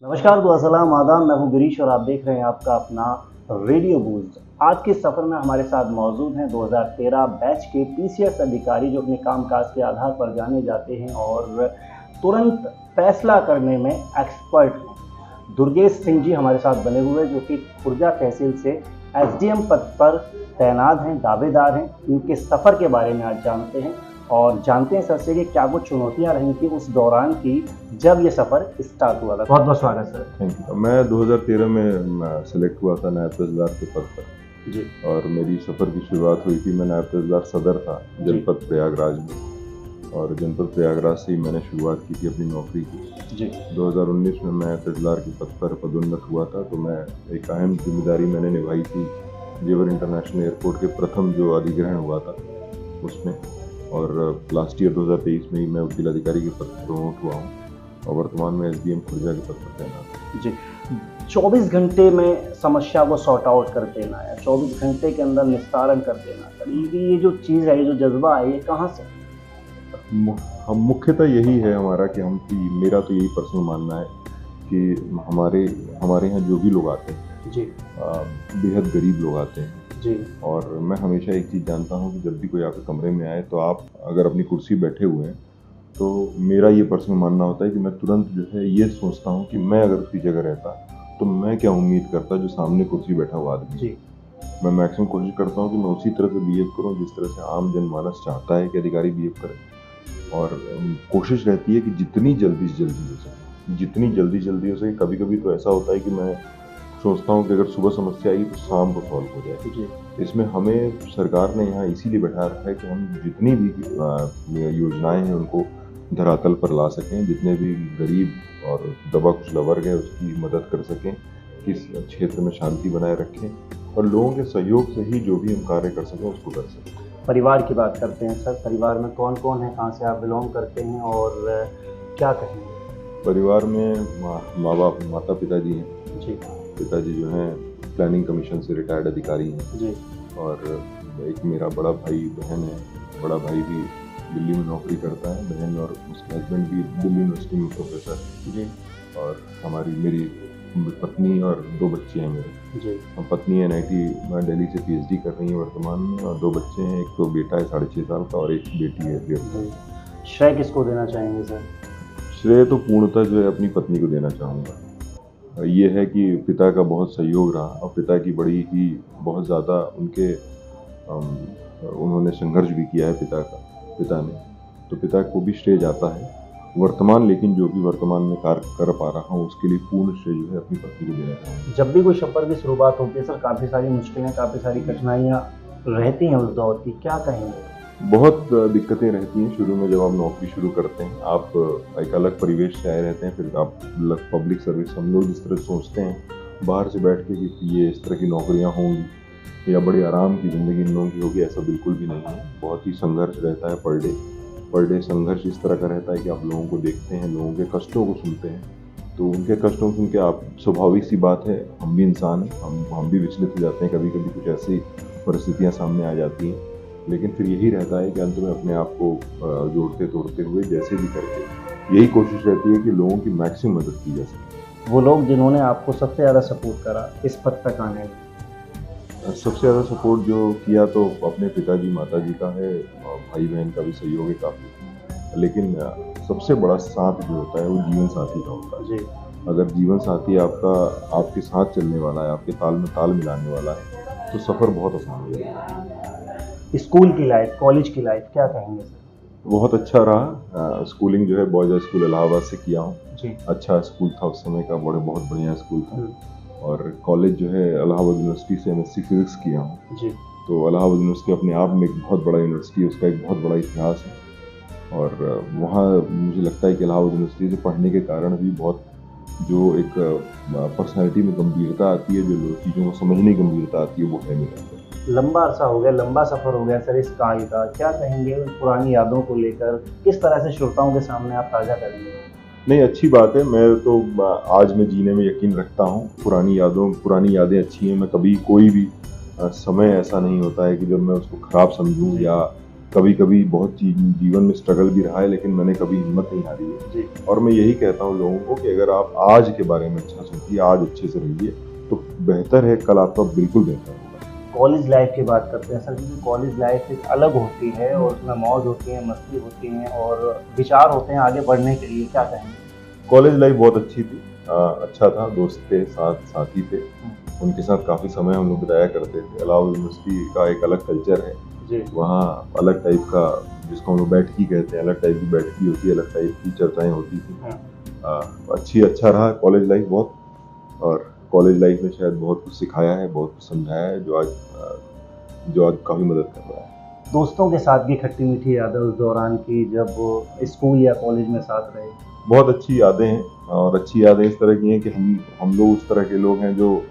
नमस्कार दोस्तों, अस्सलाम आदाब। मैं हूं गिरीश और आप देख रहे हैं आपका अपना रेडियो बूस्ट। आज के सफ़र में हमारे साथ मौजूद हैं 2013 बैच के पीसीएस अधिकारी जो अपने कामकाज के आधार पर जाने जाते हैं और तुरंत फैसला करने में एक्सपर्ट हैं। दुर्गेश सिंह जी हमारे साथ बने हुए जो कि खुर्जा तहसील से एसडीएम पद पर तैनात हैं, दावेदार हैं। इनके सफ़र के बारे में आज जानते हैं और जानते हैं सर से कि क्या कुछ चुनौतियां रही थी उस दौरान की जब ये सफ़र स्टार्ट हुआ था। बहुत बहुत स्वागत सर। Thank you. मैं 2013 में सिलेक्ट हुआ था नायब तहसीलदार के पद पर जी। और मेरी सफ़र की शुरुआत हुई थी। मैं नायब तहसीलदार सदर था जनपद प्रयागराज में और जनपद प्रयागराज से ही मैंने शुरुआत की थी अपनी नौकरी की। जी। 2019 में मैं तहसीलदार के पद पर पदोन्नत हुआ था, तो मैं एक अहम जिम्मेदारी मैंने निभाई थी जेवर इंटरनेशनल एयरपोर्ट के प्रथम जो अधिग्रहण हुआ था उसमें, और लास्ट ईयर 2023 में ही मैं जिलाधिकारी के पद पर प्रमोट हुआ हूँ और वर्तमान में एसडीएम खुर्जा के पद पर तैनात। जी। 24 घंटे में समस्या को सॉर्ट आउट कर देना है, 24 घंटे के अंदर निस्तारण कर देना सर, ये जो चीज़ है, ये जो जज्बा है, ये कहाँ से? हम मुख्यतः यही है हमारा कि मेरा तो यही पर्सनल मानना है कि हमारे यहाँ जो भी लोग आते हैं जी। बेहद गरीब लोग आते हैं जी। और मैं हमेशा एक चीज़ जानता हूँ कि जब भी कोई आपके कमरे में आए तो आप अगर अपनी कुर्सी बैठे हुए हैं तो मेरा ये पर्सनल मानना होता है कि मैं तुरंत जो है ये सोचता हूँ कि मैं अगर उसकी जगह रहता तो मैं क्या उम्मीद करता जो सामने कुर्सी बैठा हुआ आदमी। जी। मैं मैक्सिमम कोशिश करता हूँ कि मैं उसी तरह से बिहेव करूँ जिस तरह से आम जनमानस चाहता है कि अधिकारी बिहेव करे, और कोशिश रहती है कि जितनी जल्दी से जल्दी हो सके। कभी कभी तो ऐसा होता है कि मैं सोचता हूँ कि अगर सुबह समस्या आई तो शाम को सॉल्व हो जाए। जी। इसमें हमें सरकार ने यहाँ इसीलिए बैठा रखा है कि हम जितनी भी योजनाएं हैं उनको धरातल पर ला सकें, जितने भी गरीब और दबा कुचला वर्ग है उसकी मदद कर सकें, किस क्षेत्र में शांति बनाए रखें और लोगों के सहयोग से ही जो भी हम कार्य कर सकें उसको कर सकें। परिवार की बात करते हैं सर, परिवार में कौन कौन है, कहाँ से आप बिलोंग करते हैं और क्या कहेंगे? परिवार में माँ बाप माता पिता जी हैं। जी। पिताजी जो हैं प्लानिंग कमीशन से रिटायर्ड अधिकारी हैं जी। और एक मेरा बड़ा भाई बहन है। बड़ा भाई भी दिल्ली में नौकरी करता है, बहन और उसके हस्बैंड भी दिल्ली यूनिवर्सिटी में प्रोफेसर है। जी। और मेरी पत्नी और 2 बच्चे हैं मेरे। जी। पत्नी एनआईटी में दिल्ली से पीएचडी कर रही है वर्तमान में, और 2 बच्चे हैं, एक तो बेटा है 6.5 साल का और एक बेटी है 1.5 साल। श्रेय किसको देना चाहेंगे सर? श्रेय तो पूर्णतः जो है अपनी पत्नी को देना चाहूँगा। ये है कि पिता का बहुत सहयोग रहा और पिता की बहुत ज़्यादा उन्होंने संघर्ष भी किया है पिता ने, तो पिता को भी श्रेय जाता है लेकिन जो भी वर्तमान में कार्य कर पा रहा हूँ उसके लिए पूर्ण श्रेय जो है अपनी पत्नी को देना चाहूँगा। जब भी कोई सफर की शुरुआत होती है सर, काफ़ी सारी मुश्किलें, काफ़ी सारी कठिनाइयाँ रहती हैं उस दौर की, क्या कहेंगे? बहुत दिक्कतें रहती हैं शुरू में। जब आप नौकरी शुरू करते हैं आप एक अलग परिवेश से आए रहते हैं, फिर आप पब्लिक सर्विस, हम लोग जिस तरह सोचते हैं बाहर से बैठ के कि ये इस तरह की नौकरियां होंगी या बड़ी आराम की ज़िंदगी इन लोगों की होगी, ऐसा बिल्कुल भी नहीं है। बहुत ही संघर्ष रहता है, पर डे संघर्ष इस तरह का रहता है कि आप लोगों को देखते हैं, लोगों के कष्टों को सुनते हैं, तो उनके कष्टों सुन के आप, स्वाभाविक सी बात है, हम भी इंसान हैं, हम भी विचलित हो जाते हैं, कभी कभी कुछ ऐसी परिस्थितियाँ सामने आ जाती हैं, लेकिन फिर यही रहता है कि अंत में अपने आप को जोड़ते तोड़ते हुए जैसे भी करके यही कोशिश रहती है कि लोगों की मैक्सिमम मदद की जा सके। वो लोग जिन्होंने आपको सबसे ज़्यादा सपोर्ट करा इस पद तक आने में? सबसे ज़्यादा सपोर्ट जो किया तो अपने पिताजी माताजी का है, और भाई बहन का भी सहयोग है काफ़ी, लेकिन सबसे बड़ा साथ जो होता है वो जीवन साथी का होता है। जी। अगर जीवन साथी आपके साथ चलने वाला है, आपके ताल में ताल मिलाने वाला है, तो सफ़र बहुत आसान हो जाता है। स्कूल की लाइफ, कॉलेज की लाइफ, क्या कहेंगे सर? बहुत अच्छा रहा। स्कूलिंग जो है बॉयज़ हाई स्कूल इलाहाबाद से किया हूँ। जी। अच्छा स्कूल था उस समय का, बहुत बढ़िया स्कूल था। और कॉलेज जो है इलाहाबाद यूनिवर्सिटी से एमएससी फिजिक्स किया हूँ। जी। तो इलाहाबाद यूनिवर्सिटी अपने आप में एक बहुत बड़ा यूनिवर्सिटी है, उसका एक बहुत बड़ा इतिहास है, और वहाँ मुझे लगता है कि इलाहाबाद यूनिवर्सिटी से पढ़ने के कारण भी बहुत जो एक पर्सनैलिटी में गंभीरता आती है, जो चीज़ों को समझने की गंभीरता आती है, वो है मेरे। लंबा अरसा हो गया, लंबा सफ़र हो गया सर इस काल का, क्या कहेंगे पुरानी यादों को लेकर, किस तरह से श्रोताओं के सामने आप ताज़ा करेंगे? नहीं, अच्छी बात है। मैं तो आज में जीने में यकीन रखता हूँ। पुरानी यादें अच्छी हैं। मैं कभी कोई भी समय ऐसा नहीं होता है कि जब मैं उसको ख़राब समझूँ या कभी कभी बहुत जीवन में स्ट्रगल भी रहा है, लेकिन मैंने कभी हिम्मत नहीं हारी है जी। और मैं यही कहता हूँ लोगों को कि अगर आप आज के बारे में अच्छा सोचिए, आज अच्छे से रहिए, तो बेहतर है, कल आपका बिल्कुल बेहतर होगा। कॉलेज लाइफ की बात करते हैं सर, क्योंकि कॉलेज लाइफ एक अलग होती है और उसमें मौज होती है, मस्ती होती है और विचार होते हैं आगे बढ़ने के लिए, क्या कहेंगे? कॉलेज लाइफ बहुत अच्छी थी, अच्छा था, दोस्त थे, साथी थे, उनके साथ काफ़ी समय हम लोग बिताया करते थे। अलावा यूनिवर्सिटी का एक अलग कल्चर है जी। वहाँ, अलग टाइप का, जिसको हम लोग बैठकी कहते हैं, अलग टाइप की बैठकी होती है, अलग टाइप की चर्चाएं होती थी। अच्छा रहा कॉलेज लाइफ बहुत, और कॉलेज लाइफ में शायद बहुत कुछ सिखाया है, बहुत कुछ समझाया है, जो आज काफ़ी मदद कर रहा है। दोस्तों के साथ की खट्टी मीठी यादें उस दौरान की, जब स्कूल या कॉलेज में साथ रहे? बहुत अच्छी यादें हैं, और अच्छी यादें इस तरह की हैं कि हम लोग उस तरह के लोग हैं जो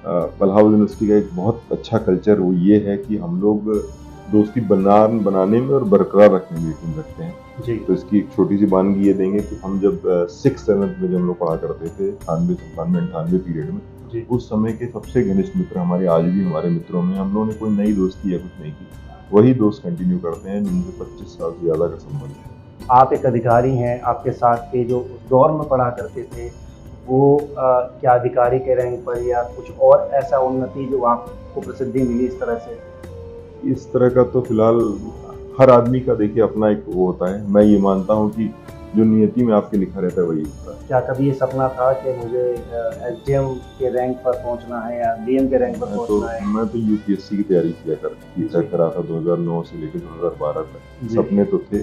पलहाउस यूनिवर्सिटी का एक बहुत अच्छा कल्चर वो ये है कि हम लोग दोस्ती बनाने में और बरकरार रखने में यकीन रखते हैं जी। तो इसकी एक छोटी सी वानगी ये देंगे कि हम जब 6th-7th में जब हम लोग पढ़ा करते थे 98 पीरियड में जी। उस समय के सबसे घनिष्ठ मित्र हमारे आज भी हमारे मित्रों में, हम लोगों ने कोई नई दोस्ती या कुछ नहीं की, वही दोस्त कंटिन्यू करते हैं जिनसे 25 साल से ज़्यादा का संबंध है। आप एक अधिकारी हैं, आपके साथ के जो उस दौर में पढ़ा करते थे वो क्या अधिकारी के रैंक पर या कुछ और ऐसा उन्नति जो आपको प्रसिद्धि मिली इस तरह से? इस तरह का तो फिलहाल हर आदमी का देखिए अपना एक वो होता है। मैं ये मानता हूँ कि जो नियति में आपके लिखा रहता है वही होता है। क्या कभी ये सपना था कि मुझे एसडीएम के रैंक पर पहुंचना है या डीएम के रैंक पर पहुंचना है? मैं तो यूपीएससी की तैयारी किया करा था 2009 से लेकर 2012 तक। सपने तो थे,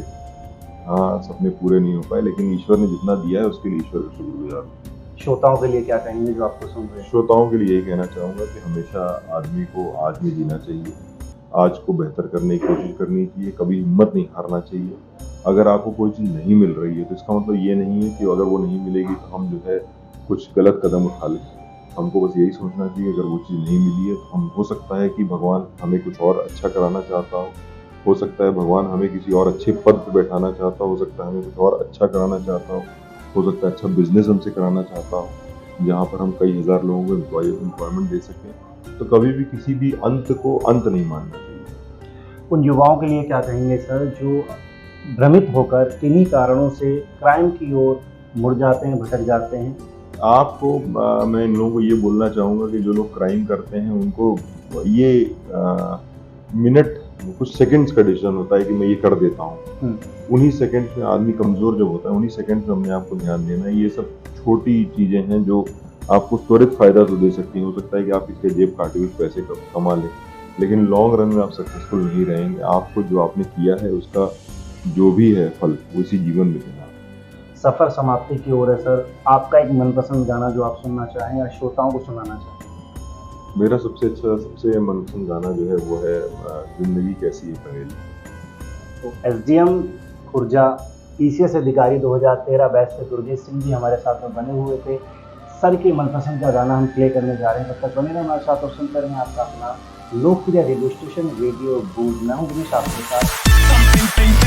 हाँ, सपने पूरे नहीं हो पाए, लेकिन ईश्वर ने जितना दिया है उसके लिए ईश्वर का शुक्रगुजार हूं। श्रोताओं के लिए क्या कहेंगे जो आपको सुन रहे हैं? श्रोताओं के लिए यही कहना चाहूँगा कि हमेशा आदमी को आज में जीना चाहिए, आज को बेहतर करने की कोशिश करनी चाहिए, कभी हिम्मत नहीं हारना चाहिए। अगर आपको कोई चीज़ नहीं मिल रही है तो इसका मतलब ये नहीं है कि अगर वो नहीं मिलेगी तो हम जो है कुछ गलत कदम उठा लें। हमको बस यही सोचना चाहिए अगर वो चीज़ नहीं मिली है तो हो सकता है कि भगवान हमें कुछ और अच्छा कराना चाहता हो सकता है भगवान हमें किसी और अच्छे पद पर बैठाना चाहता हो सकता है हमें कुछ और अच्छा कराना चाहता हो सकता है अच्छा बिजनेस हमसे कराना चाहता हो जहाँ पर हम कई हज़ार लोगों को एम्प्लॉयमेंट दे सकें। तो कभी भी किसी भी अंत को अंत नहीं मानना चाहिए। उन युवाओं के लिए क्या कहेंगे सर जो भ्रमित होकर किन्हीं कारणों से क्राइम की ओर मुड़ जाते हैं, भटक जाते हैं? आपको मैं इन लोगों को ये बोलना चाहूँगा कि जो लोग क्राइम करते हैं उनको ये मिनट कुछ सेकंड्स का डिसीजन होता है कि मैं ये कर देता हूँ। उन्हीं सेकंड्स में आदमी कमज़ोर जब होता है उन्हीं सेकंड्स में अपने आप को ध्यान देना है। ये सब छोटी चीज़ें हैं जो आपको त्वरित फ़ायदा तो दे सकती हैं। हो सकता है कि आप इसके जेब काटे हुए पैसे कमा लें, लेकिन लॉन्ग रन में आप सक्सेसफुल नहीं रहेंगे। आपको जो आपने किया है उसका जो भी है फल वो इसी जीवन में देना। सफ़र समाप्ति की ओर है सर, आपका एक मनपसंद गाना जो आप सुनना चाहें या श्रोताओं को सुनाना चाहें? मेरा सबसे मनपसंद गाना जो है वो है जिंदगी कैसी है पहेली। तो एसडीएम खुर्जा पीसीएस अधिकारी 2013 बैच के दुर्गेश सिंह जी हमारे साथ में बने हुए थे। सर के मनपसंद का गाना हम प्ले करने जा रहे हैं, तब तक बने रहना हमारे साथ और सुनते रहें आपका अपना लोकप्रिय रेडियो स्टेशन रेडियो बूज। मैं हूं दिनेश आपके साथ।